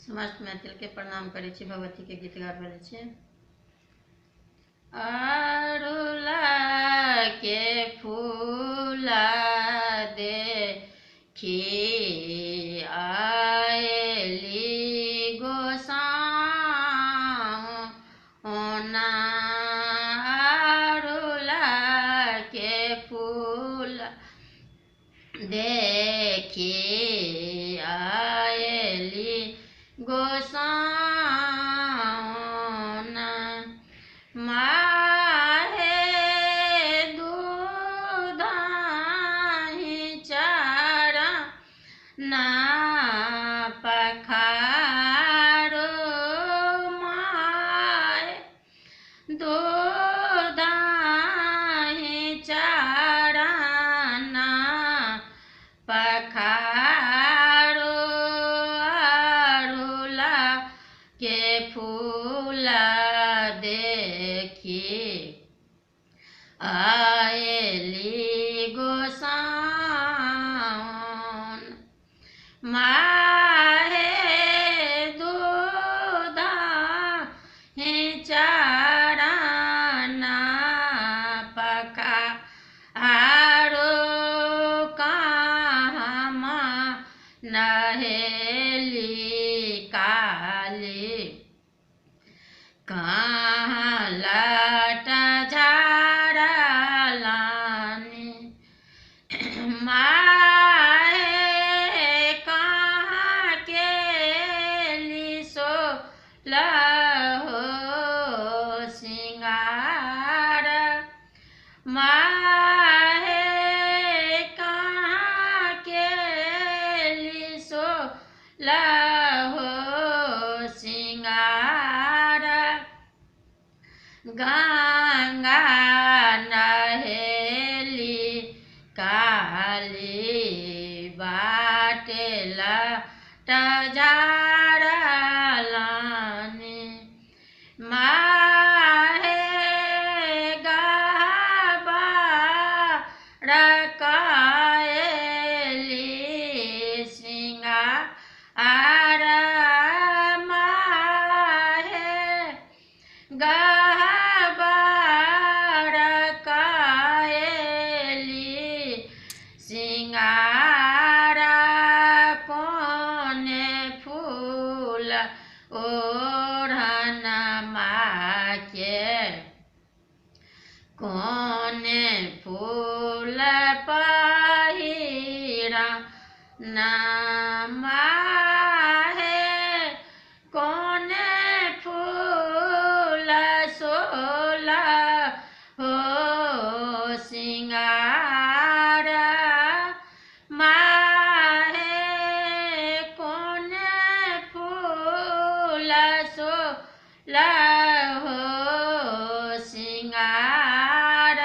समस्त मैथिल के प्रणाम करै छी, भगवती के गीत गाबि रहल छी। अड़हुला के फूला देखी आएली गोसाउना, अड़हुला के फूल देखी आएली गोसाउना, माहे दूधाहि चरना पखारो, माहे दूधाहि चरना पखारो, अड़हुला के फूल देखी आएली गोसाउन, माहे दूधाहि चरना पखारो, कहमा नहेली काली, कहाँ लट झाड़लानी, माहे कहाँ केली सोलहो सिंगार, माहे कहाँ केली सोलहो सिंगार, गंगा नहेली काली, बाटे लट झाड़लानी, माहे गहबर कएली सिंगार, माहे गहबर कएली सिंगार, कोने फूल ओढ़नमा के, कोने फूल पहिरना, माहे कोने फूल सोलहो सिंगार, माहे कोने फूल सोलहो सिंगार,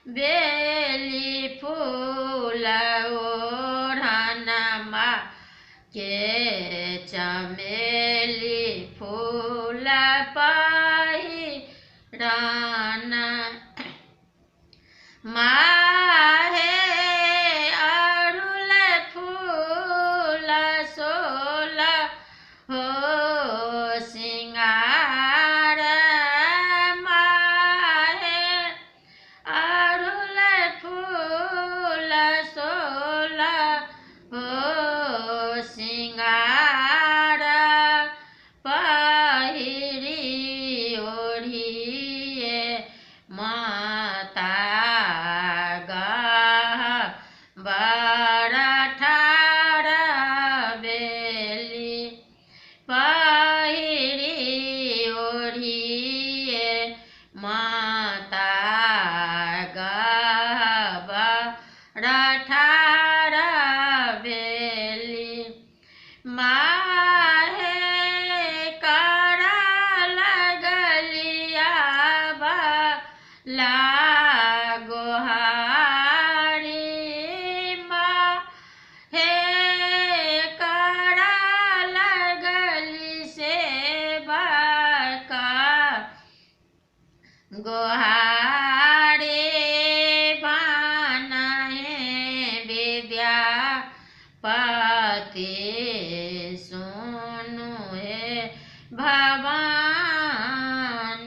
बेली फूल ओढ़नमा के, चमेली फूल पहिरना, माहे अड़हुल फूल सोलहो सिंगार, माहे अड़हुल फूल सोलहो सिंगार, पहिरी ओढ़िए माता बानी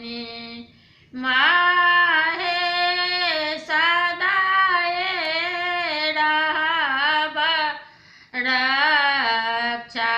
माहे सदाए रहब रक्षा